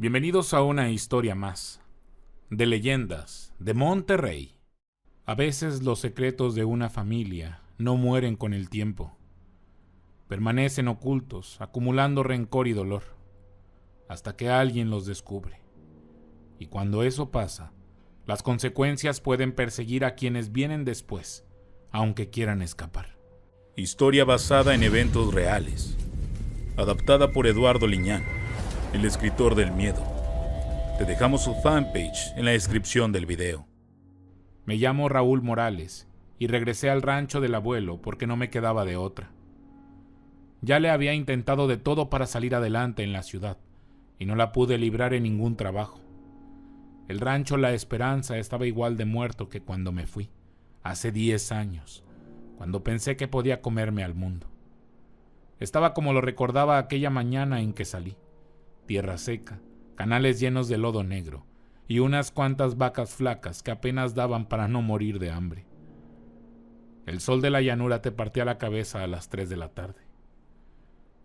Bienvenidos a una historia más, de leyendas, de Monterrey. A veces los secretos de una familia no mueren con el tiempo. Permanecen ocultos, acumulando rencor y dolor, hasta que alguien los descubre. Y cuando eso pasa, las consecuencias pueden perseguir a quienes vienen después, aunque quieran escapar. Historia basada en eventos reales. Adaptada por Eduardo Liñán, el escritor del miedo. Te dejamos su fanpage en la descripción del video. Me llamo Raúl Morales y regresé al rancho del abuelo porque no me quedaba de otra. Ya le había intentado de todo para salir adelante en la ciudad y no la pude librar en ningún trabajo. El rancho La Esperanza estaba igual de muerto que cuando me fui, hace 10 años, cuando pensé que podía comerme al mundo. Estaba como lo recordaba aquella mañana en que salí: tierra seca, canales llenos de lodo negro y unas cuantas vacas flacas que apenas daban para no morir de hambre. El sol de la llanura te partía la cabeza a las 3 de la tarde.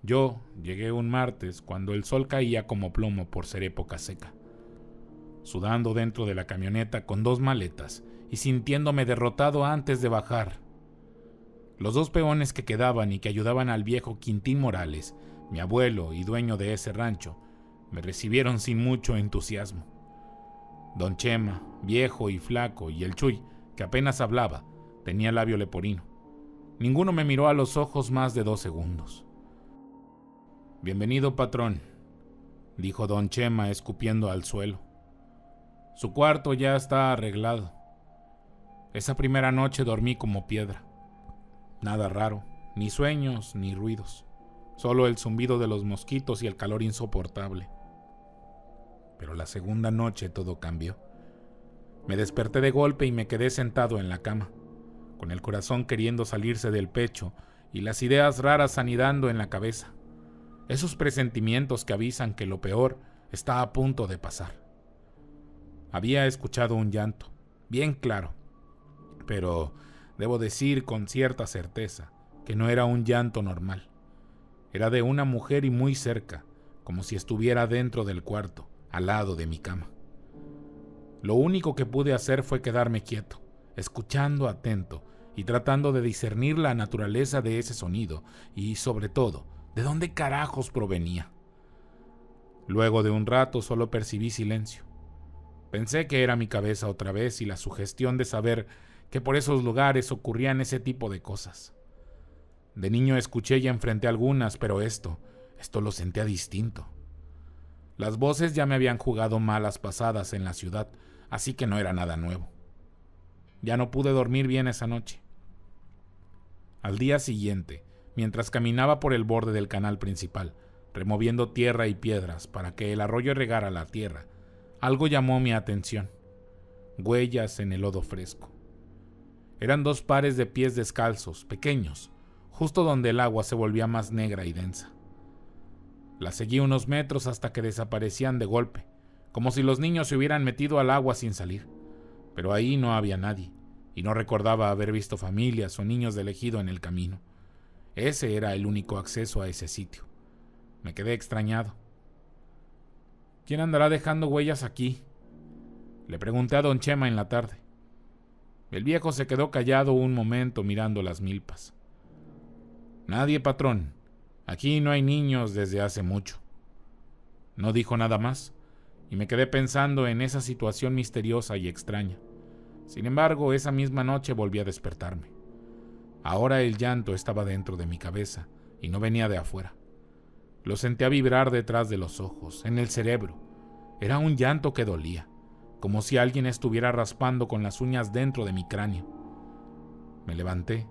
Yo llegué un martes cuando el sol caía como plomo por ser época seca, sudando dentro de la camioneta con 2 maletas y sintiéndome derrotado antes de bajar. Los 2 peones que quedaban y que ayudaban al viejo Quintín Morales, mi abuelo y dueño de ese rancho, me recibieron sin mucho entusiasmo. Don Chema, viejo y flaco, y el Chuy, que apenas hablaba, tenía labio leporino. Ninguno me miró a los ojos más de 2 segundos. «Bienvenido, patrón», dijo don Chema escupiendo al suelo. «Su cuarto ya está arreglado. Esa primera noche dormí como piedra. Nada raro, ni sueños ni ruidos, solo el zumbido de los mosquitos y el calor insoportable. Pero la segunda noche todo cambió. Me desperté de golpe y me quedé sentado en la cama, con el corazón queriendo salirse del pecho y las ideas raras anidando en la cabeza. Esos presentimientos que avisan que lo peor está a punto de pasar. Había escuchado un llanto, bien claro, pero debo decir con cierta certeza que no era un llanto normal. Era de una mujer y muy cerca, como si estuviera dentro del cuarto, al lado de mi cama. Lo único que pude hacer fue quedarme quieto, escuchando atento y tratando de discernir la naturaleza de ese sonido y, sobre todo, de dónde carajos provenía. Luego de un rato solo percibí silencio. Pensé que era mi cabeza otra vez y la sugestión de saber que por esos lugares ocurrían ese tipo de cosas. De niño escuché y enfrenté algunas, pero esto lo sentía distinto. Las voces ya me habían jugado malas pasadas en la ciudad, así que no era nada nuevo. Ya no pude dormir bien esa noche. Al día siguiente, mientras caminaba por el borde del canal principal, removiendo tierra y piedras para que el arroyo regara la tierra, algo llamó mi atención: huellas en el lodo fresco. Eran 2 pares de pies descalzos, pequeños, justo donde el agua se volvía más negra y densa. La seguí unos metros hasta que desaparecían de golpe, como si los niños se hubieran metido al agua sin salir. Pero ahí no había nadie, y no recordaba haber visto familias o niños del ejido en el camino. Ese era el único acceso a ese sitio. Me quedé extrañado. «¿Quién andará dejando huellas aquí?», le pregunté a don Chema en la tarde. El viejo se quedó callado un momento mirando las milpas. «Nadie, patrón. Aquí no hay niños desde hace mucho». No dijo nada más, y me quedé pensando en esa situación misteriosa y extraña. Sin embargo, esa misma noche volví a despertarme. Ahora el llanto estaba dentro de mi cabeza y no venía de afuera. Lo sentía vibrar detrás de los ojos, en el cerebro. Era un llanto que dolía, como si alguien estuviera raspando con las uñas dentro de mi cráneo. Me levanté,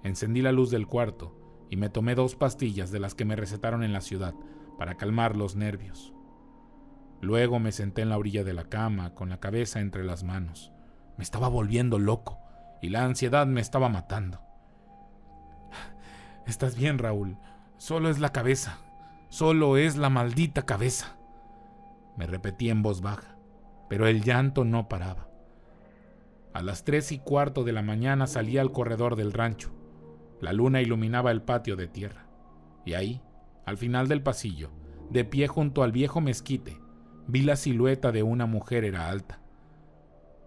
encendí la luz del cuarto y me tomé 2 pastillas de las que me recetaron en la ciudad para calmar los nervios. Luego me senté en la orilla de la cama con la cabeza entre las manos. Me estaba volviendo loco y la ansiedad me estaba matando. «Estás bien, Raúl. Solo es la cabeza. Solo es la maldita cabeza», me repetí en voz baja, pero el llanto no paraba. A las 3:15 de la mañana salí al corredor del rancho. La luna iluminaba el patio de tierra, y ahí, al final del pasillo, de pie junto al viejo mezquite, Vi la silueta de una mujer, era alta,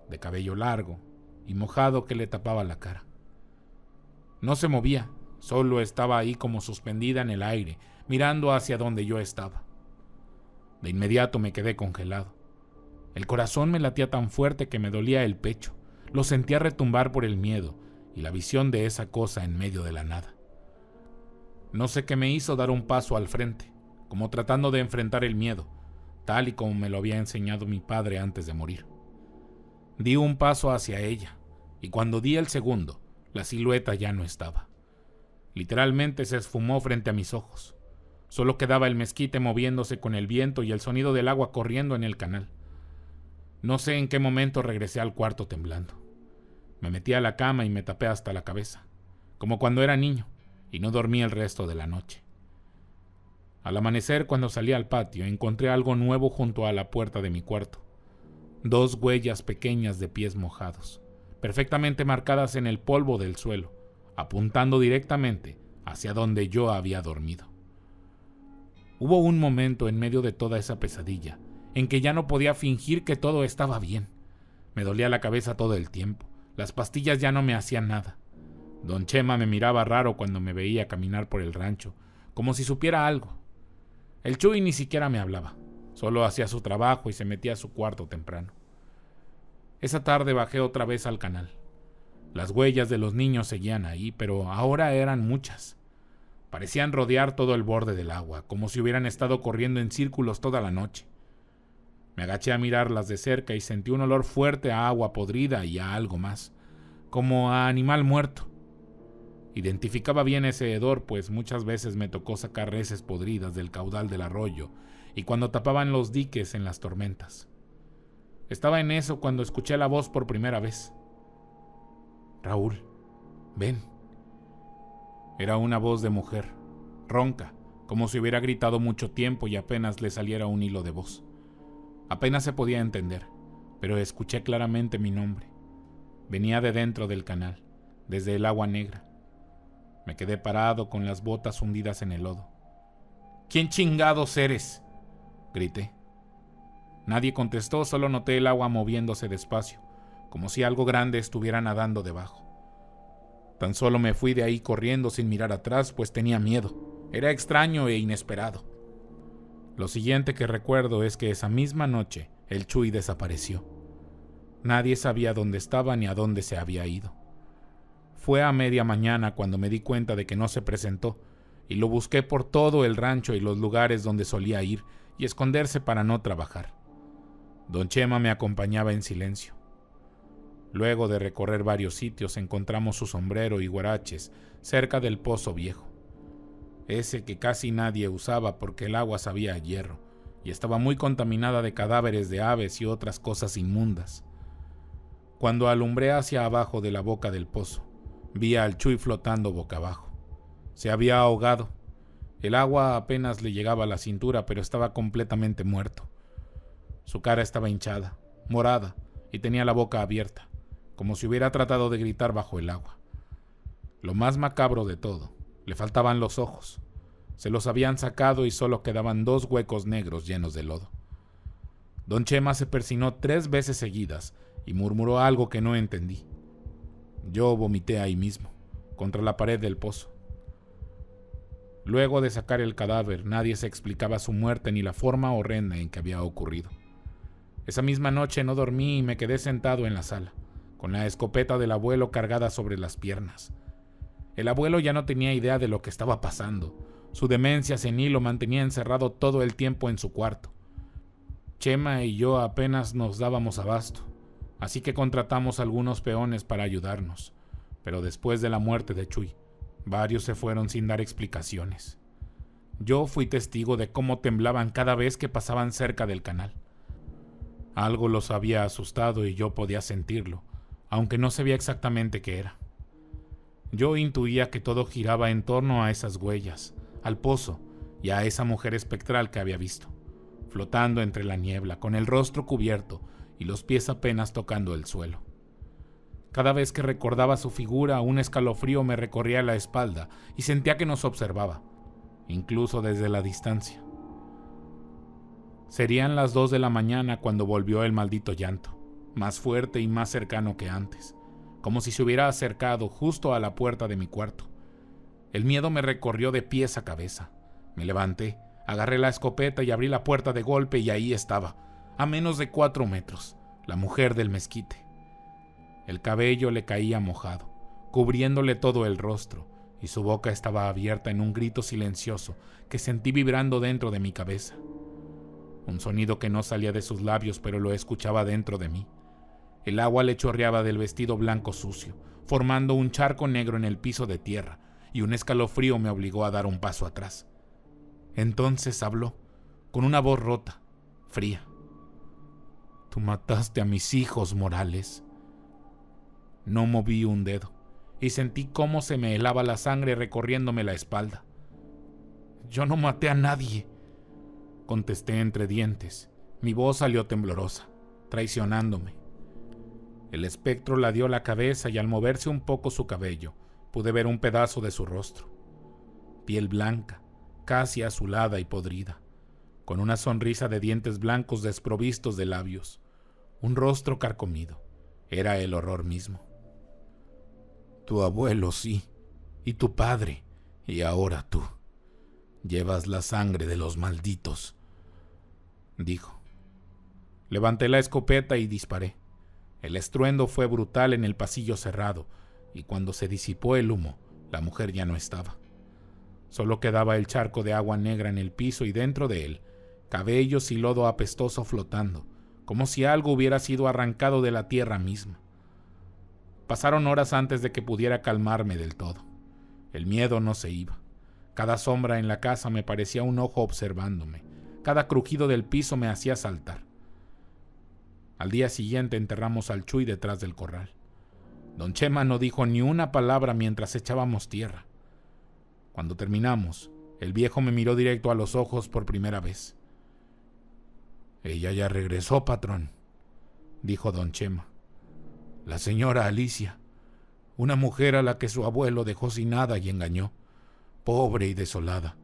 de cabello largo y mojado que le tapaba la cara. No se movía, solo estaba ahí como suspendida en el aire, mirando hacia donde yo estaba. De inmediato me quedé congelado. El corazón me latía tan fuerte que me dolía el pecho. Lo sentía retumbar por el miedo y la visión de esa cosa en medio de la nada. No sé qué me hizo dar un paso al frente, como tratando de enfrentar el miedo, tal y como me lo había enseñado mi padre antes de morir. Di un paso hacia ella, y cuando di el segundo, la silueta ya no estaba. Literalmente se esfumó frente a mis ojos. Solo quedaba el mezquite moviéndose con el viento y el sonido del agua corriendo en el canal. No sé en qué momento regresé al cuarto temblando. Me metí a la cama y me tapé hasta la cabeza, como cuando era niño, y no dormí el resto de la noche. Al amanecer, cuando salí al patio, encontré algo nuevo junto a la puerta de mi cuarto. 2 huellas pequeñas de pies mojados, perfectamente marcadas en el polvo del suelo, apuntando directamente hacia donde yo había dormido. Hubo un momento en medio de toda esa pesadilla en que ya no podía fingir que todo estaba bien. Me dolía la cabeza todo el tiempo. Las pastillas ya no me hacían nada. Don Chema me miraba raro cuando me veía caminar por el rancho, como si supiera algo. El Chuy ni siquiera me hablaba, solo hacía su trabajo y se metía a su cuarto temprano. Esa tarde bajé otra vez al canal. Las huellas de los niños seguían ahí, pero ahora eran muchas. Parecían rodear todo el borde del agua, como si hubieran estado corriendo en círculos toda la noche. Me agaché a mirarlas de cerca y sentí un olor fuerte a agua podrida y a algo más, como a animal muerto. Identificaba bien ese hedor, pues muchas veces me tocó sacar reses podridas del caudal del arroyo y cuando tapaban los diques en las tormentas. Estaba en eso cuando escuché la voz por primera vez. Raúl, ven. Era una voz de mujer, ronca, como si hubiera gritado mucho tiempo y apenas le saliera un hilo de voz. Apenas se podía entender, pero escuché claramente mi nombre. Venía de dentro del canal, desde el agua negra. Me quedé parado con las botas hundidas en el lodo. ¿Quién chingados eres?, grité. Nadie contestó, solo noté el agua moviéndose despacio, como si algo grande estuviera nadando debajo. Tan solo me fui de ahí corriendo sin mirar atrás, pues tenía miedo. Era extraño e inesperado. Lo siguiente que recuerdo es que esa misma noche el Chuy desapareció. Nadie sabía dónde estaba ni a dónde se había ido. Fue a media mañana cuando me di cuenta de que no se presentó, y lo busqué por todo el rancho y los lugares donde solía ir y esconderse para no trabajar. Don Chema me acompañaba en silencio. Luego de recorrer varios sitios encontramos su sombrero y guaraches cerca del pozo viejo, ese que casi nadie usaba porque el agua sabía a hierro y estaba muy contaminada de cadáveres de aves y otras cosas inmundas. Cuando alumbré hacia abajo de la boca del pozo, vi al Chuy flotando boca abajo. Se había ahogado. El agua apenas le llegaba a la cintura, pero estaba completamente muerto. Su cara estaba hinchada, morada, y tenía la boca abierta, como si hubiera tratado de gritar bajo el agua. Lo más macabro de todo, le faltaban los ojos. Se los habían sacado y solo quedaban 2 huecos negros llenos de lodo. Don Chema se persinó 3 veces seguidas y murmuró algo que no entendí. Yo vomité ahí mismo, contra la pared del pozo. Luego de sacar el cadáver, nadie se explicaba su muerte ni la forma horrenda en que había ocurrido. Esa misma noche no dormí y me quedé sentado en la sala, con la escopeta del abuelo cargada sobre las piernas. El abuelo ya no tenía idea de lo que estaba pasando. Su demencia senil lo mantenía encerrado todo el tiempo en su cuarto. Chema y yo apenas nos dábamos abasto, así que contratamos algunos peones para ayudarnos. Pero después de la muerte de Chuy, varios se fueron sin dar explicaciones. Yo fui testigo de cómo temblaban cada vez que pasaban cerca del canal. Algo los había asustado y yo podía sentirlo, aunque no sabía exactamente qué era. Yo intuía que todo giraba en torno a esas huellas, al pozo y a esa mujer espectral que había visto, flotando entre la niebla, con el rostro cubierto y los pies apenas tocando el suelo. Cada vez que recordaba su figura, un escalofrío me recorría la espalda y sentía que nos observaba, incluso desde la distancia. Serían las 2 de la mañana cuando volvió el maldito llanto, más fuerte y más cercano que antes, como si se hubiera acercado justo a la puerta de mi cuarto. El miedo me recorrió de pies a cabeza. Me levanté, agarré la escopeta y abrí la puerta de golpe y ahí estaba, a menos de 4 metros, la mujer del mezquite. El cabello le caía mojado, cubriéndole todo el rostro, y su boca estaba abierta en un grito silencioso que sentí vibrando dentro de mi cabeza. Un sonido que no salía de sus labios, pero lo escuchaba dentro de mí. El agua le chorreaba del vestido blanco sucio, formando un charco negro en el piso de tierra, y un escalofrío me obligó a dar un paso atrás. Entonces habló, con una voz rota, fría. «Tú mataste a mis hijos, Morales». No moví un dedo, y sentí cómo se me helaba la sangre recorriéndome la espalda. «Yo no maté a nadie», contesté entre dientes. Mi voz salió temblorosa, traicionándome. El espectro la dio la cabeza y al moverse un poco su cabello, pude ver un pedazo de su rostro. Piel blanca, casi azulada y podrida, con una sonrisa de dientes blancos desprovistos de labios, un rostro carcomido. Era el horror mismo. «Tu abuelo sí, y tu padre, y ahora tú. Llevas la sangre de los malditos», dijo. Levanté la escopeta y disparé. El estruendo fue brutal en el pasillo cerrado, y cuando se disipó el humo, la mujer ya no estaba. Solo quedaba el charco de agua negra en el piso y dentro de él, cabellos y lodo apestoso flotando, como si algo hubiera sido arrancado de la tierra misma. Pasaron horas antes de que pudiera calmarme del todo. El miedo no se iba. Cada sombra en la casa me parecía un ojo observándome. Cada crujido del piso me hacía saltar. Al día siguiente enterramos al Chuy detrás del corral. Don Chema no dijo ni una palabra mientras echábamos tierra. Cuando terminamos, el viejo me miró directo a los ojos por primera vez. «Ella ya regresó, patrón», dijo don Chema. «La señora Alicia, una mujer a la que su abuelo dejó sin nada y engañó, pobre y desolada.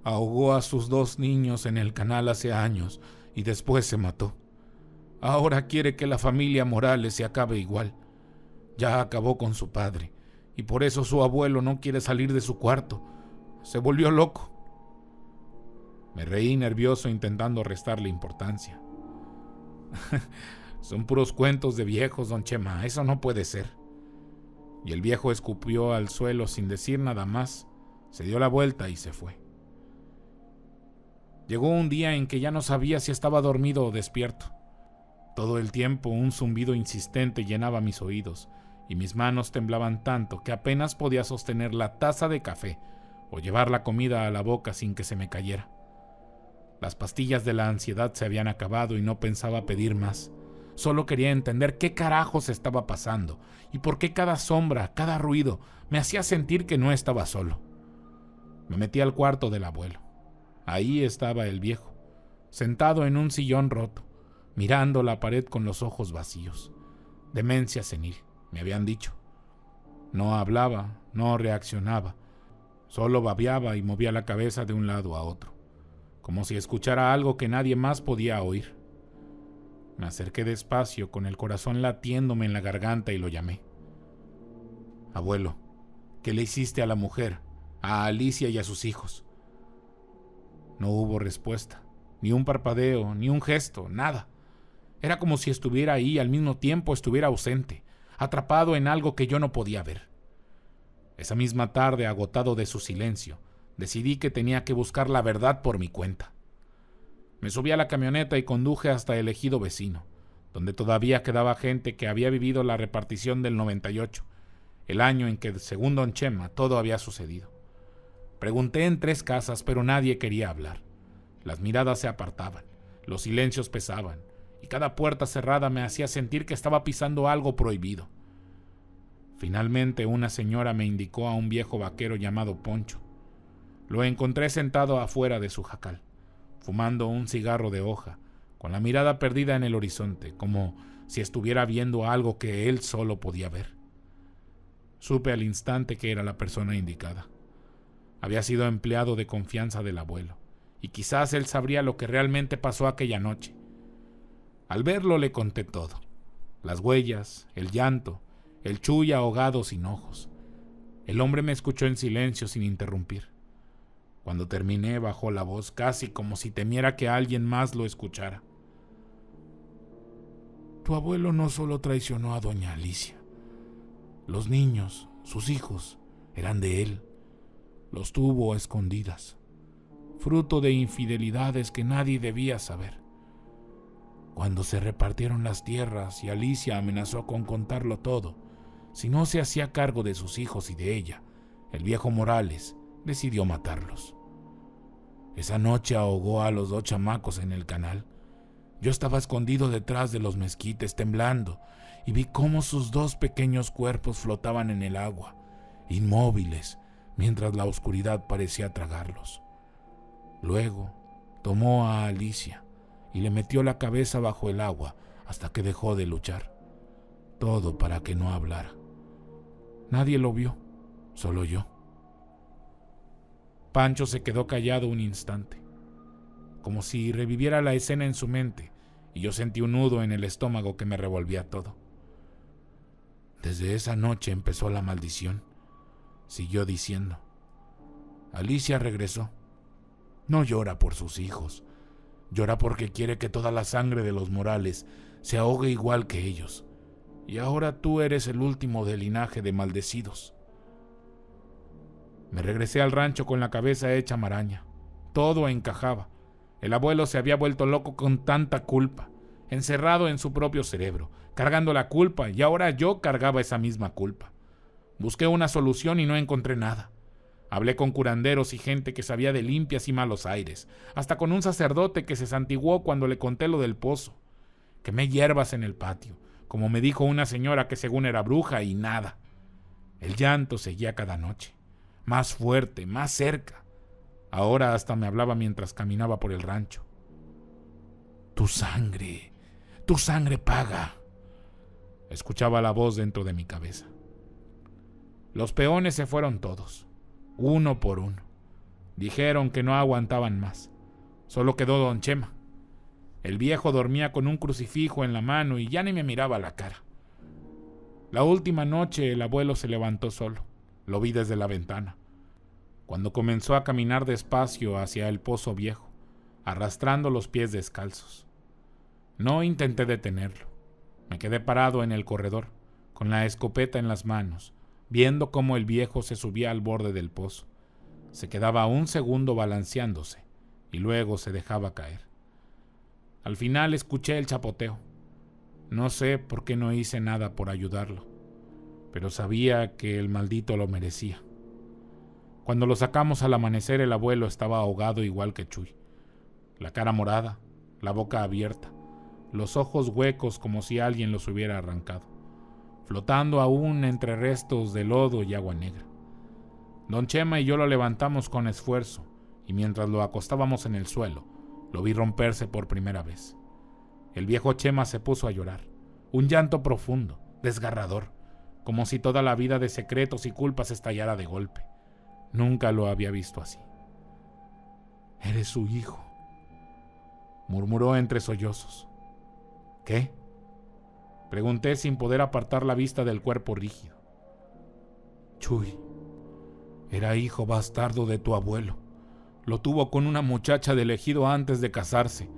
Ahogó a sus 2 niños en el canal hace años y después se mató. Ahora quiere que la familia Morales se acabe igual. Ya acabó con su padre, y por eso su abuelo no quiere salir de su cuarto. Se volvió loco». Me reí nervioso intentando restarle importancia. «Son puros cuentos de viejos, don Chema, eso no puede ser». Y el viejo escupió al suelo sin decir nada más, se dio la vuelta y se fue. Llegó un día en que ya no sabía si estaba dormido o despierto. Todo el tiempo un zumbido insistente llenaba mis oídos, y mis manos temblaban tanto que apenas podía sostener la taza de café o llevar la comida a la boca sin que se me cayera. Las pastillas de la ansiedad se habían acabado y no pensaba pedir más. Solo quería entender qué carajos estaba pasando y por qué cada sombra, cada ruido me hacía sentir que no estaba solo. Me metí al cuarto del abuelo. Ahí estaba el viejo, sentado en un sillón roto, mirando la pared con los ojos vacíos. Demencia senil, me habían dicho. No hablaba, no reaccionaba, solo babeaba y movía la cabeza de un lado a otro, como si escuchara algo que nadie más podía oír. Me acerqué despacio, con el corazón latiéndome en la garganta, y lo llamé. «Abuelo, ¿qué le hiciste a la mujer, a Alicia y a sus hijos?» No hubo respuesta, ni un parpadeo, ni un gesto, nada. Era como si estuviera ahí y al mismo tiempo estuviera ausente, atrapado en algo que yo no podía ver. Esa misma tarde, agotado de su silencio, decidí que tenía que buscar la verdad por mi cuenta. Me subí a la camioneta y conduje hasta el ejido vecino, donde todavía quedaba gente que había vivido la repartición del 98, el año en que, según don Chema, todo había sucedido. Pregunté en 3 casas, pero nadie quería hablar. Las miradas se apartaban, los silencios pesaban, y cada puerta cerrada me hacía sentir que estaba pisando algo prohibido. Finalmente, una señora me indicó a un viejo vaquero llamado Poncho. Lo encontré sentado afuera de su jacal, fumando un cigarro de hoja, con la mirada perdida en el horizonte, como si estuviera viendo algo que él solo podía ver. Supe al instante que era la persona indicada. Había sido empleado de confianza del abuelo, y quizás él sabría lo que realmente pasó aquella noche. Al verlo le conté todo: las huellas, el llanto, el Chuy ahogado sin ojos. El hombre me escuchó en silencio sin interrumpir. Cuando terminé, bajó la voz, casi como si temiera que alguien más lo escuchara. Tu abuelo no solo traicionó a doña Alicia. Los niños, sus hijos, eran de él. Los tuvo a escondidas, fruto de infidelidades que nadie debía saber. Cuando se repartieron las tierras y Alicia amenazó con contarlo todo, si no se hacía cargo de sus hijos y de ella, el viejo Morales decidió matarlos. Esa noche ahogó a los 2 chamacos en el canal. Yo estaba escondido detrás de los mezquites, temblando, y vi cómo sus 2 pequeños cuerpos flotaban en el agua, inmóviles, mientras la oscuridad parecía tragarlos. Luego tomó a Alicia y le metió la cabeza bajo el agua hasta que dejó de luchar. Todo para que no hablara. Nadie lo vio, solo yo. Pancho se quedó callado un instante, como si reviviera la escena en su mente, y yo sentí un nudo en el estómago que me revolvía todo. Desde esa noche empezó la maldición, siguió diciendo. Alicia regresó. No llora por sus hijos, llora porque quiere que toda la sangre de los Morales se ahogue igual que ellos. Y ahora tú eres el último del linaje de maldecidos. Me regresé al rancho con la cabeza hecha maraña. Todo encajaba. El abuelo se había vuelto loco con tanta culpa, encerrado en su propio cerebro, cargando la culpa, y ahora yo cargaba esa misma culpa. Busqué una solución y no encontré nada. Hablé con curanderos y gente que sabía de limpias y malos aires, hasta con un sacerdote que se santiguó cuando le conté lo del pozo. Quemé hierbas en el patio, como me dijo una señora que según era bruja, y nada. El llanto seguía cada noche, más fuerte, más cerca. Ahora hasta me hablaba mientras caminaba por el rancho. Tu sangre paga. Escuchaba la voz dentro de mi cabeza. Los peones se fueron todos, uno por uno. Dijeron que no aguantaban más. Solo quedó don Chema. El viejo dormía con un crucifijo en la mano y ya ni me miraba la cara. La última noche el abuelo se levantó solo. Lo vi desde la ventana, cuando comenzó a caminar despacio hacia el pozo viejo, arrastrando los pies descalzos. No intenté detenerlo. Me quedé parado en el corredor, con la escopeta en las manos, viendo cómo el viejo se subía al borde del pozo. Se quedaba un segundo balanceándose y luego se dejaba caer. Al final escuché el chapoteo. No sé por qué no hice nada por ayudarlo, pero sabía que el maldito lo merecía. Cuando lo sacamos al amanecer, el abuelo estaba ahogado igual que Chuy. La cara morada, la boca abierta, los ojos huecos como si alguien los hubiera arrancado, flotando aún entre restos de lodo y agua negra. Don Chema y yo lo levantamos con esfuerzo, y mientras lo acostábamos en el suelo, lo vi romperse por primera vez. El viejo Chema se puso a llorar, un llanto profundo, desgarrador, como si toda la vida de secretos y culpas estallara de golpe. Nunca lo había visto así. Eres su hijo, murmuró entre sollozos. ¿Qué? Pregunté sin poder apartar la vista del cuerpo rígido. Chuy, era hijo bastardo de tu abuelo. Lo tuvo con una muchacha del ejido antes de casarse.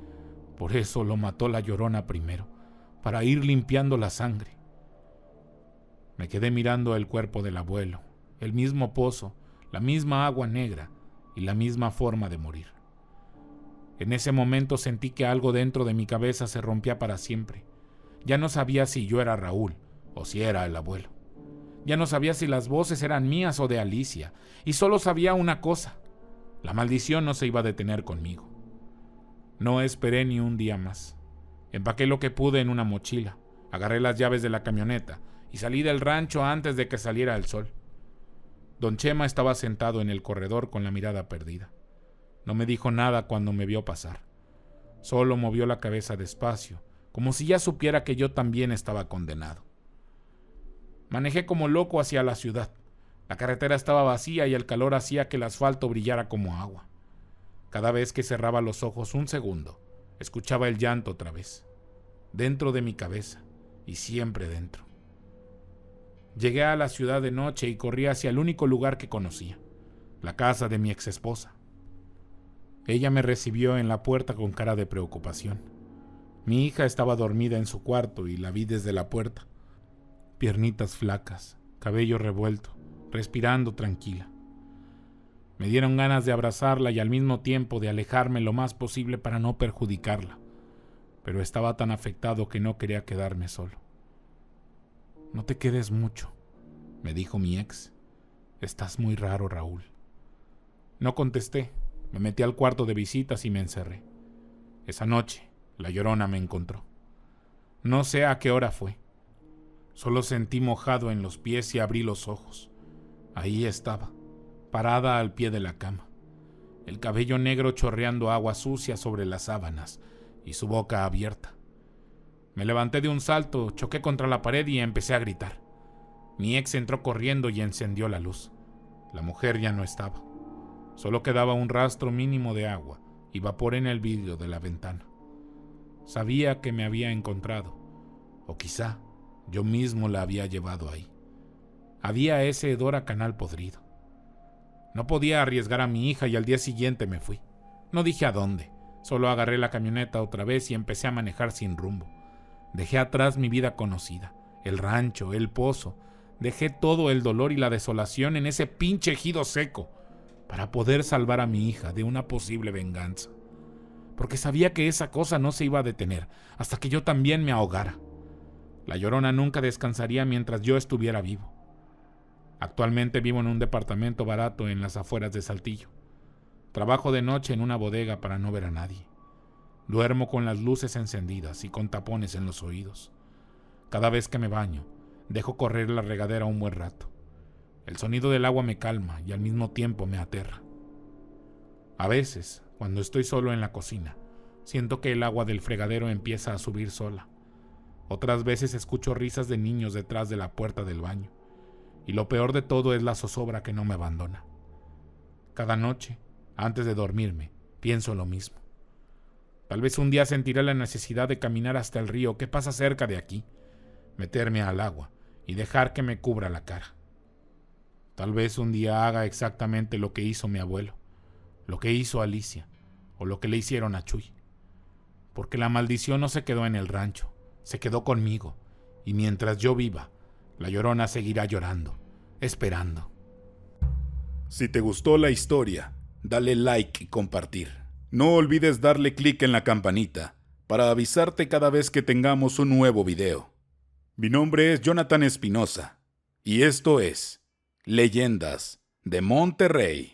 Por eso lo mató la Llorona primero, para ir limpiando la sangre. Me quedé mirando el cuerpo del abuelo, el mismo pozo, la misma agua negra y la misma forma de morir. En ese momento sentí que algo dentro de mi cabeza se rompía para siempre. Ya no sabía si yo era Raúl o si era el abuelo. Ya no sabía si las voces eran mías o de Alicia, y solo sabía una cosa: la maldición no se iba a detener conmigo. No esperé ni un día más. Empaqué lo que pude en una mochila, agarré las llaves de la camioneta y salí del rancho antes de que saliera el sol. Don Chema estaba sentado en el corredor con la mirada perdida. No me dijo nada cuando me vio pasar. Solo movió la cabeza despacio, como si ya supiera que yo también estaba condenado. Manejé como loco hacia la ciudad. La carretera estaba vacía y el calor hacía que el asfalto brillara como agua. Cada vez que cerraba los ojos un segundo, escuchaba el llanto otra vez, dentro de mi cabeza y siempre dentro. Llegué a la ciudad de noche y corrí hacia el único lugar que conocía, la casa de mi exesposa. Ella me recibió en la puerta con cara de preocupación. Mi hija estaba dormida en su cuarto y la vi desde la puerta. Piernitas flacas, cabello revuelto, respirando tranquila. Me dieron ganas de abrazarla y al mismo tiempo de alejarme lo más posible para no perjudicarla, pero estaba tan afectado que no quería quedarme solo. «No te quedes mucho», me dijo mi ex. «Estás muy raro, Raúl». No contesté, me metí al cuarto de visitas y me encerré. Esa noche, la Llorona me encontró. No sé a qué hora fue. Solo sentí mojado en los pies y abrí los ojos. Ahí estaba, parada al pie de la cama, el cabello negro chorreando agua sucia sobre las sábanas y su boca abierta. Me levanté de un salto, choqué contra la pared y empecé a gritar. Mi ex entró corriendo y encendió la luz. La mujer ya no estaba. Solo quedaba un rastro mínimo de agua y vapor en el vidrio de la ventana. Sabía que me había encontrado, o quizá yo mismo la había llevado ahí. Había ese hedor a canal podrido. No podía arriesgar a mi hija y al día siguiente me fui. No dije a dónde, solo agarré la camioneta otra vez y empecé a manejar sin rumbo. Dejé atrás mi vida conocida, el rancho, el pozo. Dejé todo el dolor y la desolación en ese pinche ejido seco para poder salvar a mi hija de una posible venganza. Porque sabía que esa cosa no se iba a detener hasta que yo también me ahogara. La Llorona nunca descansaría mientras yo estuviera vivo. Actualmente vivo en un departamento barato en las afueras de Saltillo. Trabajo de noche en una bodega para no ver a nadie. Duermo con las luces encendidas y con tapones en los oídos. Cada vez que me baño, dejo correr la regadera un buen rato. El sonido del agua me calma y al mismo tiempo me aterra. A veces, cuando estoy solo en la cocina, siento que el agua del fregadero empieza a subir sola. Otras veces escucho risas de niños detrás de la puerta del baño. Y lo peor de todo es la zozobra que no me abandona. Cada noche, antes de dormirme, pienso lo mismo. Tal vez un día sentiré la necesidad de caminar hasta el río que pasa cerca de aquí, meterme al agua y dejar que me cubra la cara. Tal vez un día haga exactamente lo que hizo mi abuelo, lo que hizo Alicia o lo que le hicieron a Chuy. Porque la maldición no se quedó en el rancho, se quedó conmigo y mientras yo viva, la Llorona seguirá llorando, esperando. Si te gustó la historia, dale like y compartir. No olvides darle clic en la campanita para avisarte cada vez que tengamos un nuevo video. Mi nombre es Jonathan Espinosa y esto es Leyendas de Monterrey.